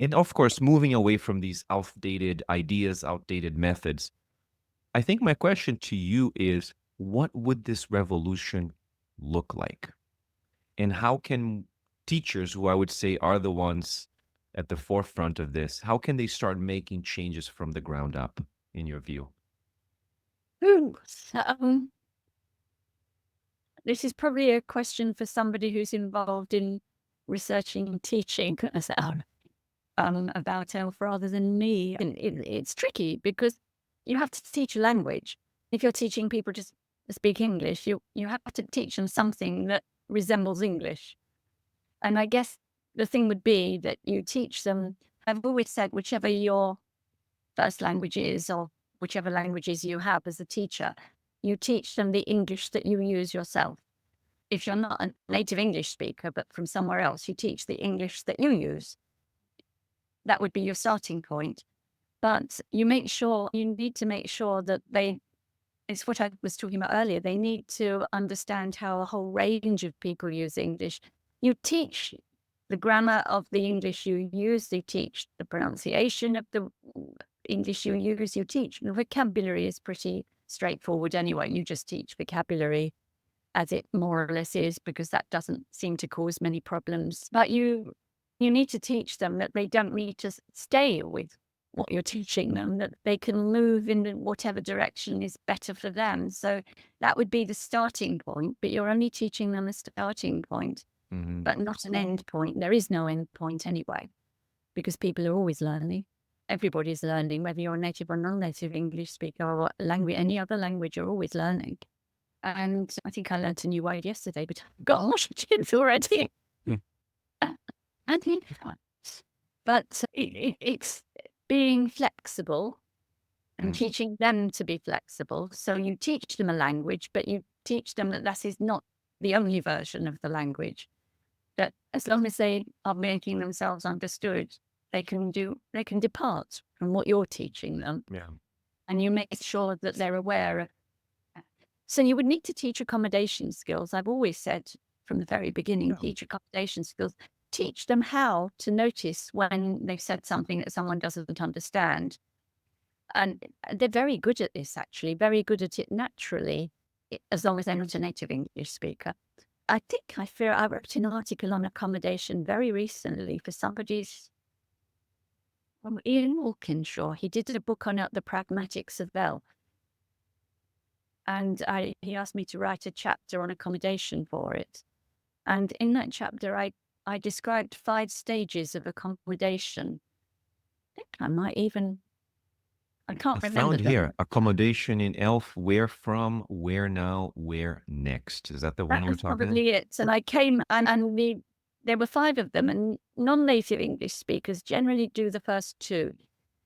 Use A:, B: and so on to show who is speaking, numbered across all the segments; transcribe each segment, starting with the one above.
A: And of course, moving away from these outdated ideas, outdated methods, I think my question to you is, what would this revolution look like? And how can teachers, who I would say are the ones at the forefront of this, how can they start making changes from the ground up, in your view?
B: Ooh, so, this is probably a question for somebody who's involved in researching and teaching about health rather than me. And it's tricky because you have to teach a language. If you're teaching people to speak English, you have to teach them something that resembles English. And I guess the thing would be that you teach them. I've always said, whichever your first language is, or whichever languages you have as a teacher, you teach them the English that you use yourself. If you're not a native English speaker, but from somewhere else, you teach the English that you use. That would be your starting point. But you need to make sure that it's what I was talking about earlier. They need to understand how a whole range of people use English. You teach the grammar of the English you use, you teach the pronunciation of the English you use, you teach. The vocabulary is pretty straightforward anyway. You just teach vocabulary as it more or less is, because that doesn't seem to cause many problems. But you need to teach them that they don't need to stay with what you're teaching them, that they can move in whatever direction is better for them. So that would be the starting point, but you're only teaching them a starting point,
A: Hmm.
B: but not an end point. There is no end point anyway, because people are always learning. Everybody's learning, whether you're a native or non-native English speaker or any other language, you're always learning. And I think I learnt a new word yesterday, but gosh, it's already.
A: Mm.
B: And influence. But it's being flexible and
A: Mm.
B: teaching them to be flexible. So you teach them a language, but you teach them that that is not the only version of the language. That as long as they are making themselves understood, they can depart from what you're teaching them,
A: Yeah.
B: and you make sure that they're aware of. So you would need to teach accommodation skills. I've always said from the very beginning,
A: Yeah.
B: teach accommodation skills. Teach them how to notice when they've said something that someone doesn't understand. And they're very good at this, actually, very good at it naturally, as long as they're not a native English speaker. I wrote an article on accommodation very recently for somebody's, from Ian Walkinshaw. He did a book on the pragmatics of health. And he asked me to write a chapter on accommodation for it. And in that chapter, I described 5 stages of accommodation. I think I
A: I
B: can't remember
A: found
B: them.
A: here accommodation in Elf. Where from? Where now? Where next? Is that the one
B: That
A: you were
B: was
A: talking about?
B: probably it. And I came there were 5 of them, and non-native English speakers generally do the first 2.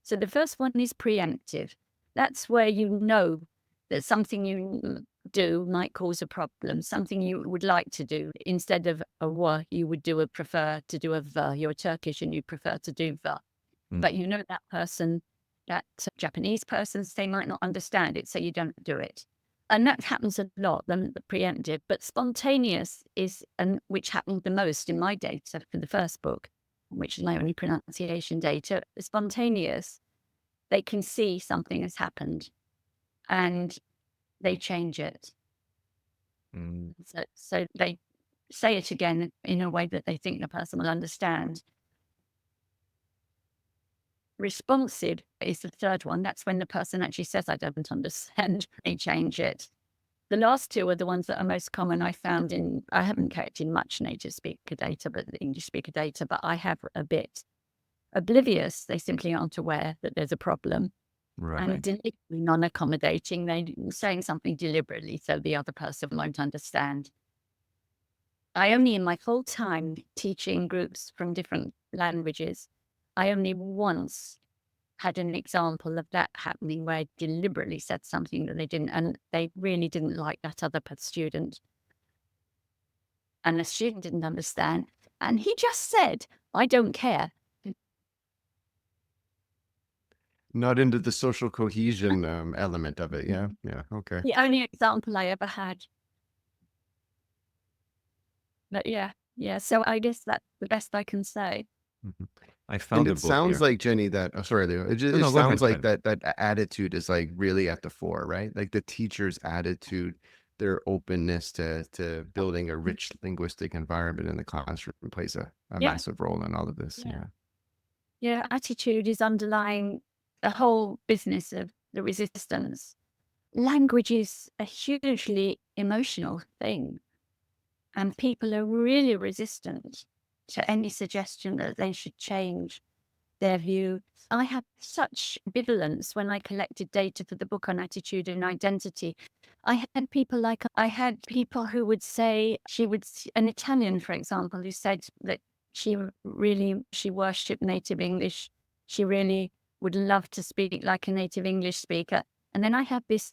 B: So the first one is preemptive. That's where you know that something you do might cause a problem, something you would like to do. Instead of a "were," you would prefer to do a "ver." You're Turkish and you prefer to do "ver."
A: Mm.
B: But you know that person, that Japanese person, they might not understand it, so you don't do it. And that happens a lot, the preemptive. But spontaneous is, and which happened the most in my data for the first book, which is my only pronunciation data. Spontaneous, they can see something has happened and they change it.
A: Mm.
B: So they say it again in a way that they think the person will understand. Responsive is the third one. That's when the person actually says, I don't understand, they change it. The last 2 are the ones that are most common. I haven't collected much native speaker data, but English speaker data, but I have a bit. Oblivious, they simply aren't aware that there's a problem. And
A: Right.
B: deliberately non-accommodating, they're saying something deliberately so the other person won't understand. I only, in my whole time teaching groups from different languages, I only once had an example of that happening where I deliberately said something that they didn't, and they really didn't like that other student. And the student didn't understand. And he just said, I don't care.
C: Not into the social cohesion element of it. Yeah. Yeah. Okay.
B: The only example I ever had. But yeah. So I guess that's the best I can say.
A: Mhm. I
C: And
A: found the
C: it
A: book
C: sounds
A: here.
C: like, Jenny, that oh, sorry, Leo.
A: No,
C: It
A: no, go ahead.
C: sounds
A: Go
C: like
A: ahead.
C: that attitude is like really at the fore, right? Like the teacher's attitude, their openness to building a rich linguistic environment in the classroom plays a
B: Yeah,
C: massive role in all of this.
B: yeah,
C: Yeah.
B: yeah. Attitude is underlying the whole business of the resistance. Language is a hugely emotional thing, and people are really resistant to any suggestion that they should change their view. I had such ambivalence when I collected data for the book on attitude and identity. I had people who would say an Italian, for example, who said that she worshipped native English. She really would love to speak like a native English speaker. And then I had this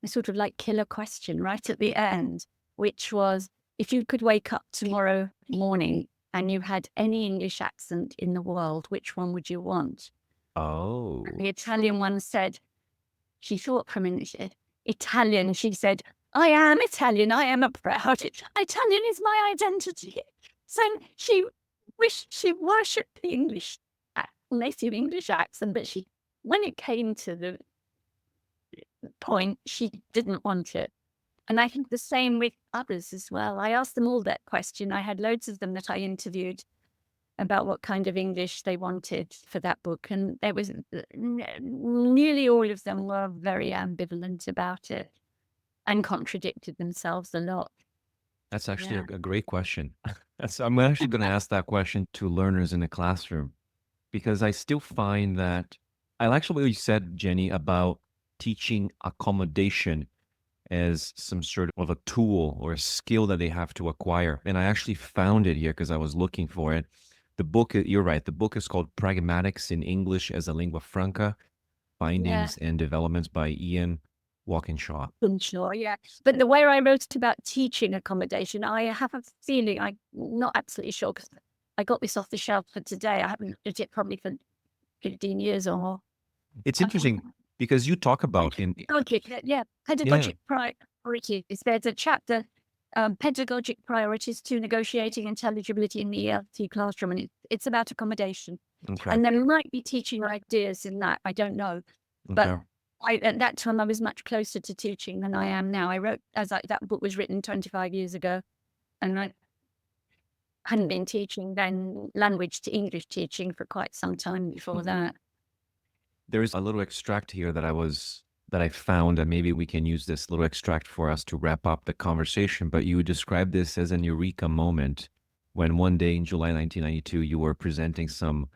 B: sort of like killer question right at the end, which was, if you could wake up tomorrow morning and you had any English accent in the world, which one would you want?
A: Oh,
B: The Italian one said, she thought for a minute, she said, Italian. She said, I am Italian. I am a proud Italian is my identity. So she worshipped the native English accent, but when it came to the point, she didn't want it. And I think the same with others as well. I asked them all that question. I had loads of them that I interviewed about what kind of English they wanted for that book. And there was nearly all of them were very ambivalent about it and contradicted themselves a lot.
A: that's actually
B: Yeah.
A: a great question. I'm actually going to ask that question to learners in the classroom because I still find that I like what you said, Jenny, about teaching accommodation as some sort of a tool or a skill that they have to acquire. And I actually found it here because I was looking for it. The book, you're right, the book is called Pragmatics in English as a Lingua Franca,
B: Yeah.
A: Findings and Developments by Ian Walkinshaw.
B: Sure, yeah. But the way I wrote about teaching accommodation, I have a feeling, I'm not absolutely sure because I got this off the shelf for today. I haven't looked at it probably for 15 years or more.
A: It's interesting because you talk about in
B: Pedagogic priorities. There's a chapter, pedagogic priorities to negotiating intelligibility in the ELT classroom, and it's about accommodation.
A: okay,
B: And there might be teaching ideas in that. I don't know, but
A: okay.
B: at that time I was much closer to teaching than I am now. I wrote that book was written 25 years ago, and I hadn't been teaching then language to English teaching for quite some time before that.
A: There's a little extract here that I found, and maybe we can use this little extract for us to wrap up the conversation. But you described this as an Eureka moment when one day in July 1992 you were presenting some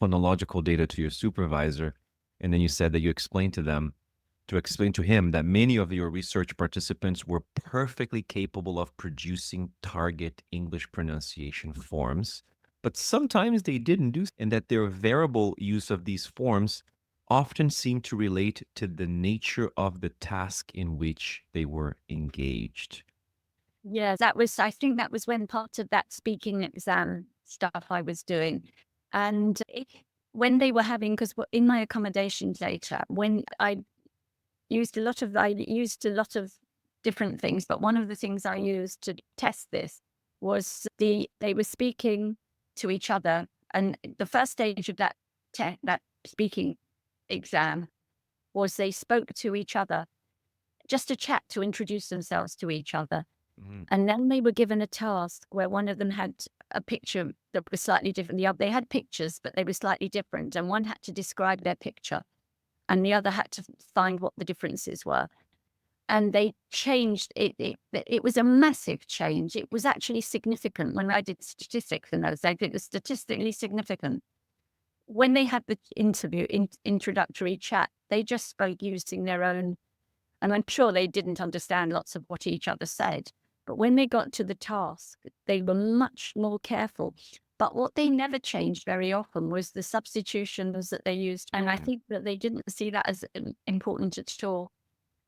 A: phonological data to your supervisor, and then you said that you explained to him that many of your research participants were perfectly capable of producing target English pronunciation forms, but sometimes they didn't do, and that their variable use of these forms often seemed to relate to the nature of the task in which they were engaged.
B: Yeah, I think that was when part of that speaking exam stuff I was doing. And when they were having, because in my accommodation data, when I used a lot of different things, but one of the things I used to test this was they were speaking to each other. And the first stage of that speaking exam was they spoke to each other, just a chat to introduce themselves to each other. And then they were given a task where one of them had a picture that was slightly different. They had pictures, but they were slightly different. And one had to describe their picture and the other had to find what the differences were. And they changed it. It was a massive change. It was actually significant. When I did statistics in those days, it was statistically significant. When they had the introductory chat, they just spoke using their own, and I'm sure they didn't understand lots of what each other said. But when they got to the task, they were much more careful. But what they never changed very often was the substitutions that they used. And I think that they didn't see that as important at all.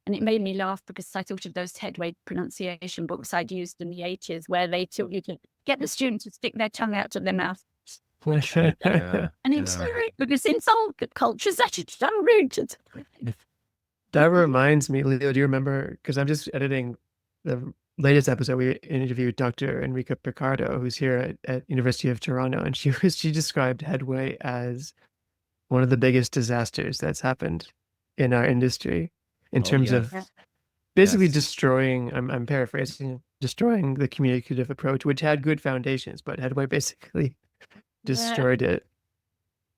B: And it made me laugh because I thought of those headway pronunciation books I'd used in the 80s where they taught you to get the students to stick their tongue out of their mouth.
A: Yeah,
B: And it's so rude because in some cultures that is so rude.
D: That reminds me, Leo, do you remember? Because I'm just editing the latest episode, we interviewed Dr. Enrica Picardo, who's here at University of Toronto, and she described Headway as one of the biggest disasters that's happened in our industry in
A: Oh,
D: terms
A: yeah.
D: of
B: Yeah.
D: basically
A: Yes.
D: destroying, I'm paraphrasing, destroying the communicative approach, which had good foundations, but Headway basically destroyed it.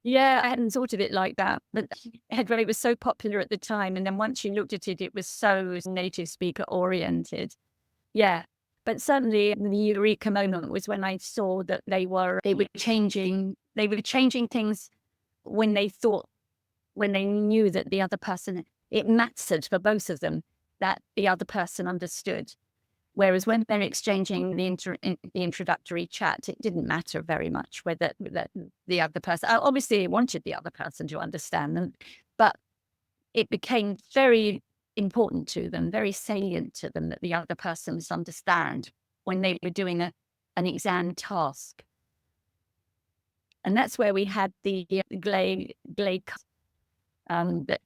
B: Yeah, I hadn't thought of it like that. But Headway was so popular at the time. And then once you looked at it, it was so native speaker oriented. Yeah. But certainly the Eureka moment was when I saw that they were changing things when they knew that the other person, it mattered for both of them that the other person understood. Whereas when they're exchanging the introductory chat, it didn't matter very much whether the other person, obviously it wanted the other person to understand them, but it became very important to them, very salient to them that the other person must understand when they were doing an exam task. And that's where we had the Glade that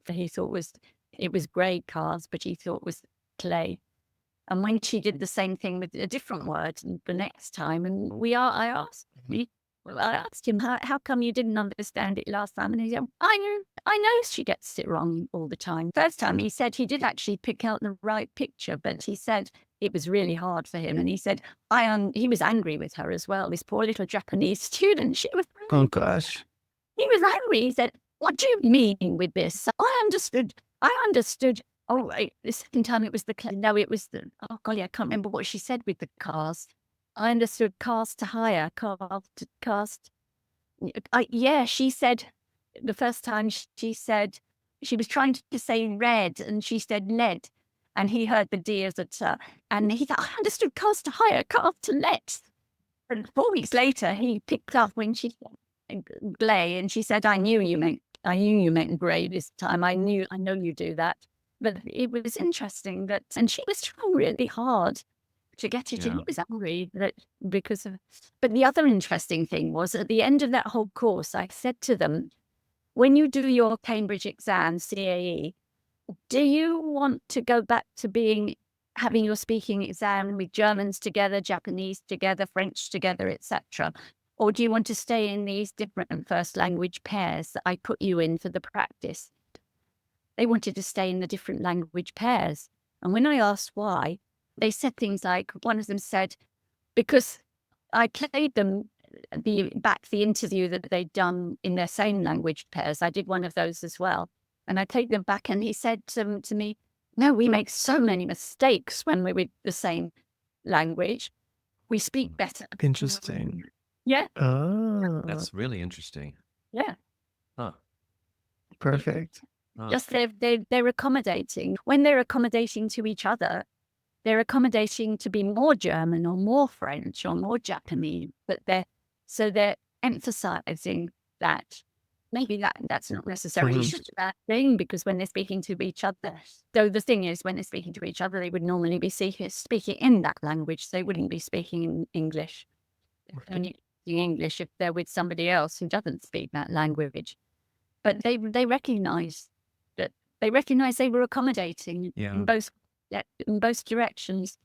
B: he thought it was grey cars, but he thought was clay. And when she did the same thing with a different word the next time, and I asked him, how come you didn't understand it last time? And he said, I know she gets it wrong all the time. First time he said he did actually pick out the right picture, but he said it was really hard for him. And he said, he was angry with her as well. This poor little Japanese student, she was
D: Oh gosh.
B: he was angry. He said, what do you mean with this? I understood. Oh, wait, the second time it was it was oh golly, I can't remember what she said with the cars. I understood cars to hire, cast. Yeah, she said the first time she said she was trying to say red and she said lead. And he heard the D as a T. And he thought, I understood cars to hire, cars to let. And 4 weeks later, he picked up when she said glay, and she said, I knew you meant grey this time. I know you do that. But it was interesting and she was trying really hard to get it.
A: Yeah.
B: And he was angry because of. But the other interesting thing was at the end of that whole course, I said to them, when you do your Cambridge exam, CAE, do you want to go back to having your speaking exam with Germans together, Japanese together, French together, etc.? Or do you want to stay in these different first language pairs that I put you in for the practice? They wanted to stay in the different language pairs. And when I asked why, they said things like, one of them said, because I played them the interview that they'd done in their same language pairs. I did one of those as well. And I played them back and he said to me, no, we make so many mistakes when we're with the same language. We speak better.
D: Interesting.
B: Yeah.
D: Oh,
A: That's really interesting.
B: Yeah.
A: Huh.
D: perfect.
A: Huh.
B: Just they're accommodating. When they're accommodating to each other, they're accommodating to be more German or more French or more Japanese, but they're emphasizing that. Maybe that's not necessarily such a bad thing, because when they're speaking to each other, though the thing is, when they're speaking to each other, they would normally be speaking in that language. They wouldn't be speaking in English. They're only speaking English if they're with somebody else who doesn't speak that language. But they recognize that they were accommodating
A: Yeah.
B: in both directions.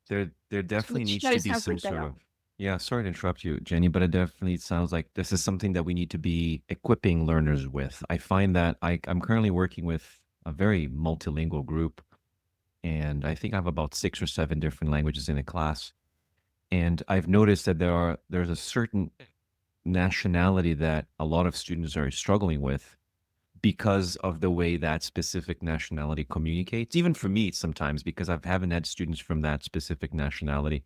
A: There definitely
B: Which
A: needs to
B: shows
A: be
B: how
A: some
B: good they
A: sort
B: are.
A: of, yeah, sorry to interrupt you, Jenny, but it definitely sounds like this is something that we need to be equipping learners with. I find that I'm currently working with a very multilingual group, and I think I have about 6 or 7 different languages in a class. And I've noticed that there's a certain nationality that a lot of students are struggling with because of the way that specific nationality communicates. Even for me, sometimes, because I haven't had students from that specific nationality.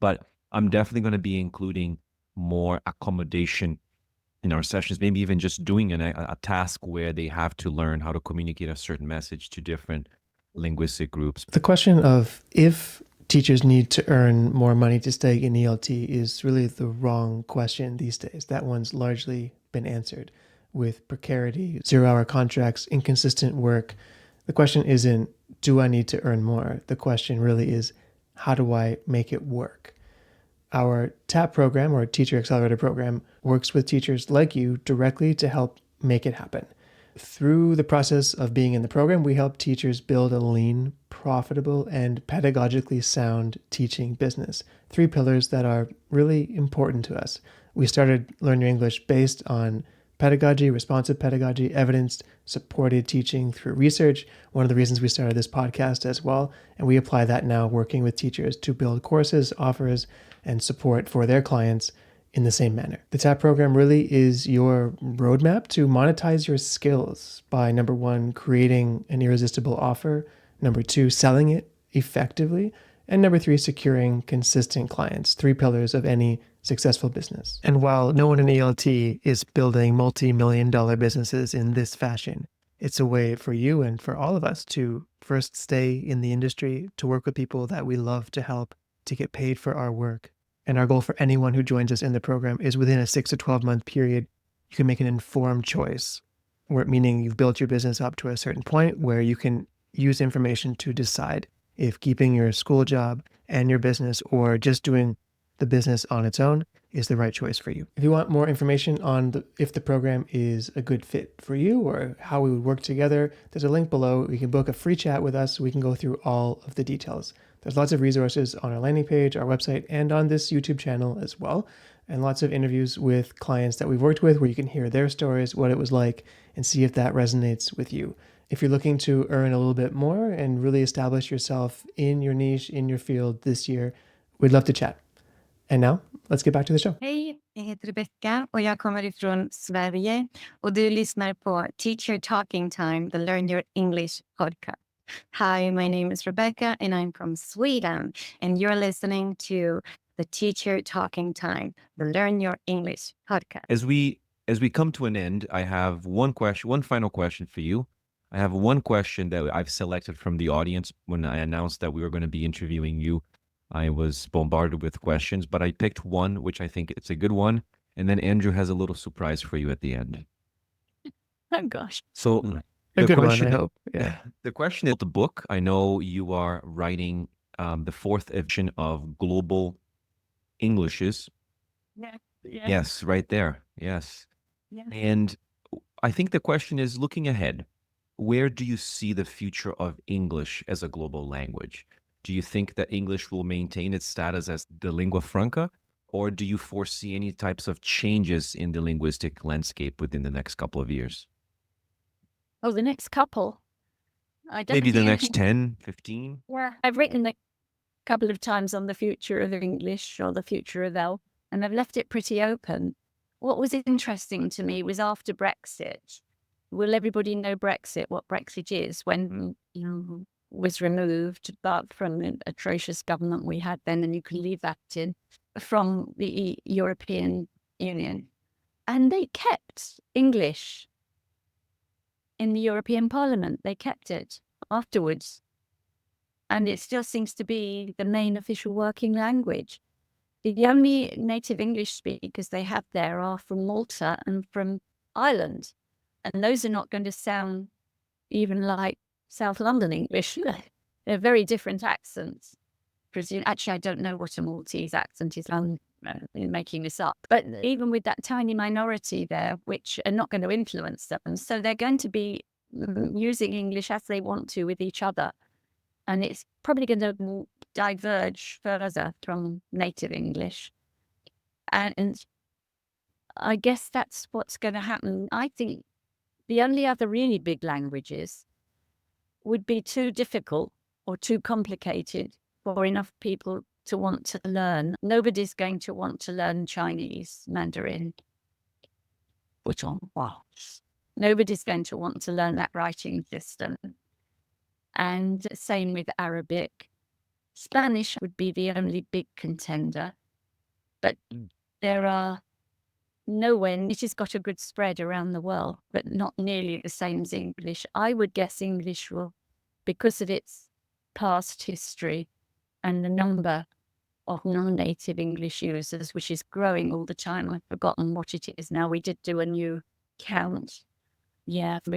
A: But I'm definitely going to be including more accommodation in our sessions, maybe even just doing a task where they have to learn how to communicate a certain message to different linguistic groups.
D: The question of if teachers need to earn more money to stay in ELT is really the wrong question these days. That one's largely been answered with precarity, 0-hour contracts, inconsistent work. The question isn't, do I need to earn more? The question really is, how do I make it work? Our TAP program, or Teacher Accelerator program, works with teachers like you directly to help make it happen. Through the process of being in the program, we help teachers build a lean, profitable, and pedagogically sound teaching business. 3 pillars that are really important to us. We started Learn Your English based on pedagogy, responsive pedagogy, evidence-supported teaching through research. One of the reasons we started this podcast as well. And we apply that now working with teachers to build courses, offers, and support for their clients in the same manner. The TAP program really is your roadmap to monetize your skills by, number 1, creating an irresistible offer, number 2, selling it effectively, and number 3, securing consistent clients, 3 pillars of any successful business. And while no one in ELT is building multi-million-dollar businesses in this fashion, it's a way for you and for all of us to first stay in the industry, to work with people that we love to help, to get paid for our work. And our goal for anyone who joins us in the program is within a 6 to 12 month period, you can make an informed choice, meaning you've built your business up to a certain point where you can use information to decide if keeping your school job and your business or just doing the business on its own is the right choice for you. If you want more information on if the program is a good fit for you or how we would work together, there's a link below. You can book a free chat with us. We can go through all of the details. There's lots of resources on our landing page, our website, and on this YouTube channel as well. And lots of interviews with clients that we've worked with where you can hear their stories, what it was like, and see if that resonates with you. If you're looking to earn a little bit more and really establish yourself in your niche, in your field this year, we'd love to chat. And now, let's get back to the show.
E: Hej, jag heter Rebecca och jag kommer ifrån Sverige och du lyssnar på Teacher Talking Time, the Learn Your English podcast. Hi, my name is Rebecca and I'm from Sweden and you're listening to the Teacher Talking Time, the Learn Your English podcast.
A: As we come to an end, I have one final question for you. I have one question that I've selected from the audience. When I announced that we were going to be interviewing you, I was bombarded with questions, but I picked one, which I think it's a good one. And then Andrew has a little surprise for you at the end.
B: Oh, gosh.
A: So
D: A
A: the
D: good
A: question,
D: one, I hope. Yeah.
A: the question is the book. I know you are writing the 4th edition of Global Englishes.
B: Yeah.
A: Yes, right there. Yes.
B: Yeah.
A: And I think the question is, looking ahead, where do you see the future of English as a global language? Do you think that English will maintain its status as the lingua franca, or do you foresee any types of changes in the linguistic landscape within the next couple of years?
B: Oh, the next couple. I
A: Maybe the
B: definitely-
A: next 10, 15?
B: Yeah, I've written a couple of times on the future of English or the future of L, and I've left it pretty open. What was interesting to me was after Brexit. Will everybody know Brexit, what Brexit is, when was removed but from an atrocious government we had then, and you can leave that in, from the European Union. And they kept English in the European Parliament. They kept it afterwards. And it still seems to be the main official working language. The only native English speakers they have there are from Malta and from Ireland. And those are not going to sound even like South London English. They're very different accents. Actually, I don't know what a Maltese accent is. I'm making this up. But even with that tiny minority there, which are not going to influence them, so they're going to be using English as they want to with each other. And it's probably going to diverge further from native English. And I guess that's what's going to happen. I think the only other really big languages would be too difficult or too complicated for enough people to want to learn. Nobody's going to want to learn Chinese, Mandarin, nobody's going to want to learn that writing system. And same with Arabic. Spanish would be the only big contender. But there are nowhere, it has got a good spread around the world, but not nearly the same as English. I would guess English will, because of its past history and the number of non-native English users, which is growing all the time. I've forgotten what it is now. We did do a new count. Yeah, the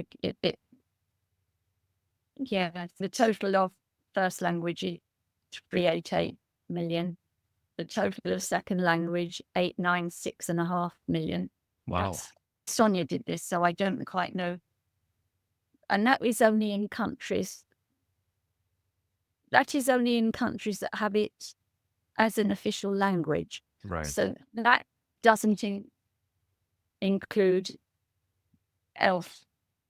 B: total of first language is 388 million. The total of second language, 896.5 million.
A: Wow.
B: Sonia did this, so I don't quite know And that is only in countries. That is only in countries that have it as an official language.
A: Right.
B: So that doesn't include ELF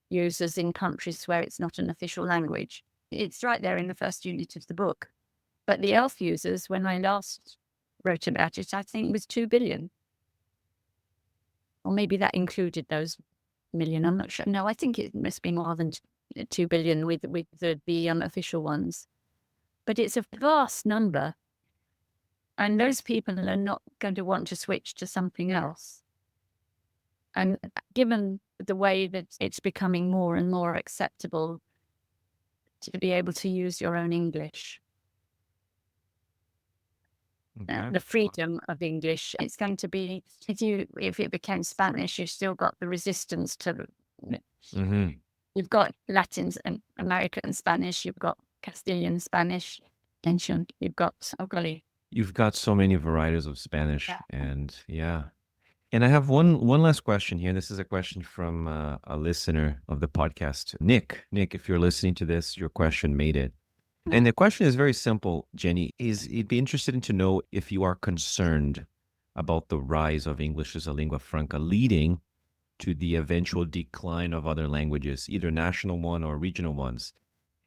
B: users in countries where it's not an official language. It's right there in the first unit of the book. But the ELF users, when I last wrote about it, I think it was 2 billion. Or maybe that included those million. I'm not sure. No, I think it must be more than 2 billion with the official ones. But it's a vast number. And those people are not going to want to switch to something else. And given the way that it's becoming more and more acceptable to be able to use your own English,
A: Okay.
B: the freedom of English, it's going to be, if it became Spanish, you've still got the resistance to,
A: Mm-hmm.
B: you've got Latin and American Spanish, you've got Castilian Spanish, you've got, oh golly.
A: You've got so many varieties of Spanish,
B: Yeah.
A: and yeah. And I have one last question here. This is a question from a listener of the podcast, Nick. Nick, if you're listening to this, your question made it. And the question is very simple, Jenny. It'd be interesting to know if you are concerned about the rise of English as a lingua franca leading to the eventual decline of other languages, either national one or regional ones.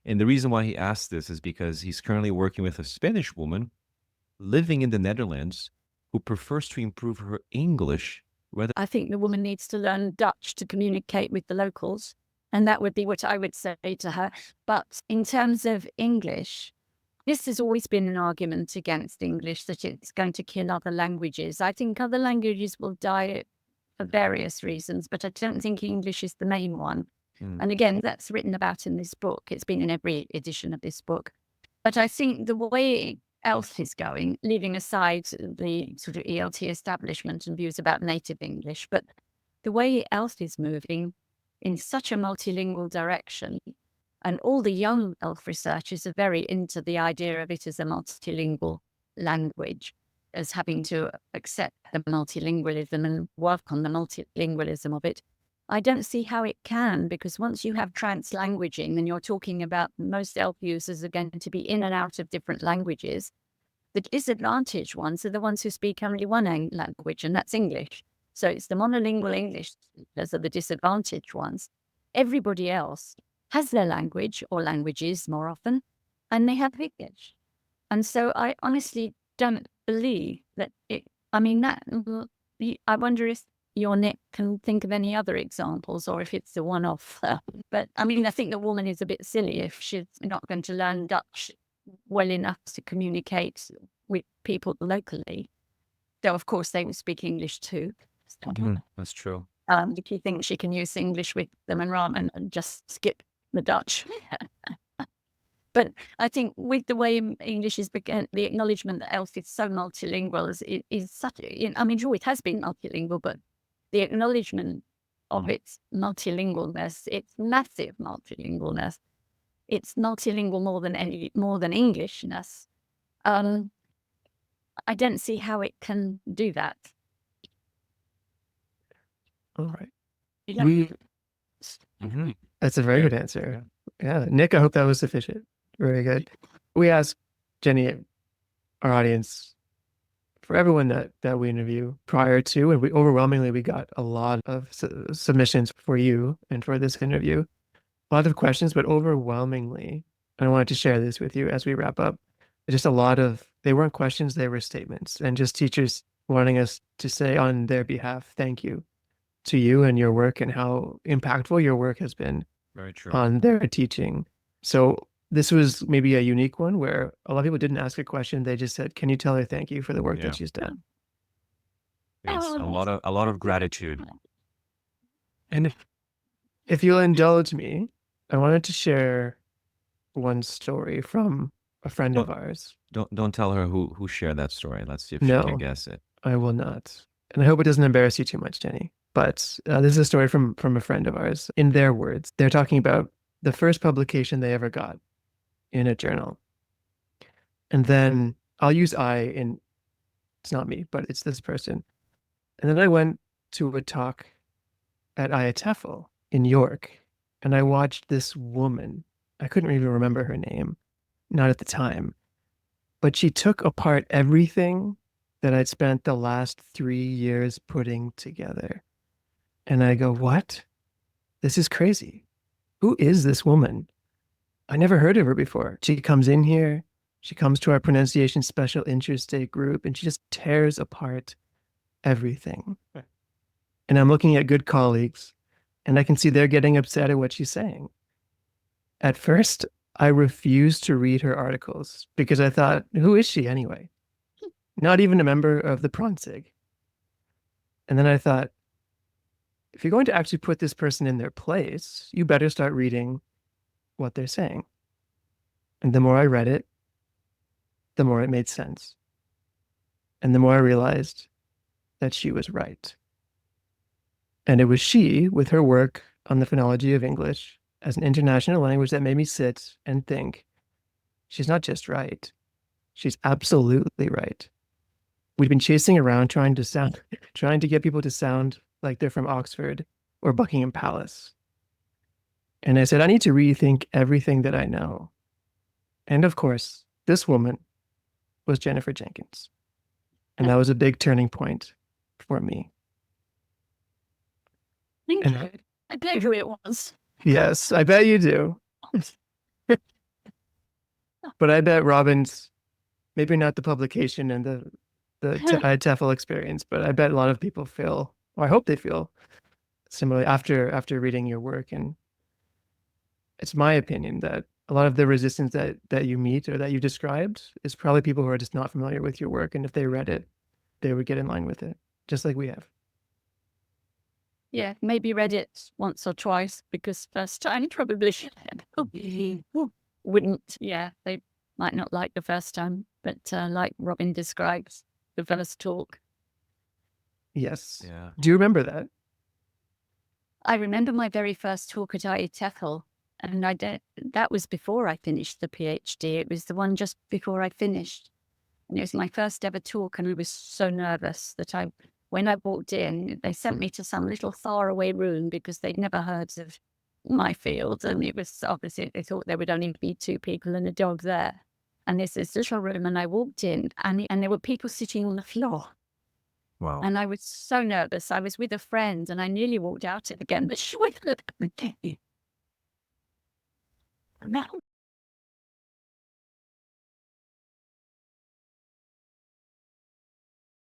A: And the reason why he asked this is because he's currently working with a Spanish woman living in the Netherlands who prefers to improve her English rather.
B: I think the woman needs to learn Dutch to communicate with the locals. And that would be what I would say to her. But in terms of English, this has always been an argument against English, that it's going to kill other languages. I think other languages will die for various reasons, but I don't think English is the main one. And again, that's written about in this book. It's been in every edition of this book. But I think the way ELF is going, leaving aside the sort of ELT establishment and views about native English, but the way ELF is moving in such a multilingual direction, and all the young ELF researchers are very into the idea of it as a multilingual language, as having to accept the multilingualism and work on the multilingualism of it. I don't see how it can, because once you have translanguaging, then you're talking about most ELF users are going to be in and out of different languages. The disadvantaged ones are the ones who speak only one language, and that's English. So it's the monolingual English, those are the disadvantaged ones. Everybody else has their language, or languages more often, and they have English. And so I honestly don't believe that I wonder if your Nick can think of any other examples, or if it's a one-off. But I mean, I think the woman is a bit silly if she's not going to learn Dutch well enough to communicate with people locally. Though, of course, they will speak English too.
A: That's true.
B: If you think she can use English with them and just skip the Dutch. But I think with the way English is begun, the acknowledgement that ELF is so multilingual is such, it has been multilingual, but the acknowledgement of its multilingualness, its massive multilingualness, it's multilingual more than Englishness. I don't see how it can do that.
D: All right.
B: Yeah.
D: That's a very good answer. Yeah. Nick, I hope that was sufficient. Very good. We asked Jenny, our audience, for everyone that we interview prior to, and we got a lot of submissions for you and for this interview. A lot of questions, but overwhelmingly, and I wanted to share this with you as we wrap up, just they weren't questions, they were statements, and just teachers wanting us to say on their behalf, thank you to you and your work, and how impactful your work has been
A: Very true.
D: on their teaching. So this was maybe a unique one where a lot of people didn't ask a question. They just said, can you tell her thank you for the work that she's done?
A: Yes, a lot of gratitude.
D: And if you'll indulge me, I wanted to share one story from a friend of ours.
A: Don't tell her who shared that story. Let's see if
D: No.
A: she can guess it.
D: I will not. And I hope it doesn't embarrass you too much, Jenny. But this is a story from a friend of ours. In their words, they're talking about the first publication they ever got in a journal. And then I'll use it's not me, but it's this person. And then I went to a talk at IATEFL in York. and I watched this woman. I couldn't even remember her name, not at the time, but she took apart everything that I'd spent the last 3 years putting together. And I go, what? This is crazy. Who is this woman? I never heard of her before. She comes in here, she comes to our pronunciation special interest day group, and she just tears apart everything. And I'm looking at good colleagues, and I can see they're getting upset at what she's saying. At first, I refused to read her articles because I thought, who is she anyway? Not even a member of the Pronsig. And then I thought, if you're going to actually put this person in their place, you better start reading what they're saying. And the more I read it, the more it made sense. And the more I realized that she was right. And it was she, with her work on the phonology of English as an international language, that made me sit and think, she's not just right, she's absolutely right. We've been chasing around trying to get people to sound like they're from Oxford or Buckingham Palace. And I said, I need to rethink everything that I know. And of course, this woman was Jennifer Jenkins. And that was a big turning point for me.
B: Thank
D: And
B: you. I know who it was.
D: yes, I bet you do. But I bet Robin's, maybe not the publication and the TEFL experience, but I bet a lot of people feel, or I hope they feel similarly after reading your work. And it's my opinion that a lot of the resistance that you meet or that you described is probably people who are just not familiar with your work. And if they read it, they would get in line with it, just like we have.
B: Yeah, maybe read it once or twice, because first time probably wouldn't. Yeah, they might not like the first time, but like Robin describes the first talk.
D: Yes.
A: Yeah.
D: Do you remember that?
B: I remember my very first talk at IETFL, and that was before I finished the PhD. It was the one just before I finished. And it was my first ever talk, and I was so nervous that when I walked in, they sent me to some little faraway room because they'd never heard of my field. And it was obviously, they thought there would only be 2 people and a dog there. And there's this little room, and I walked in, and there were people sitting on the floor.
A: Wow.
B: And I was so nervous. I was with a friend, and I nearly walked out again, but she went, now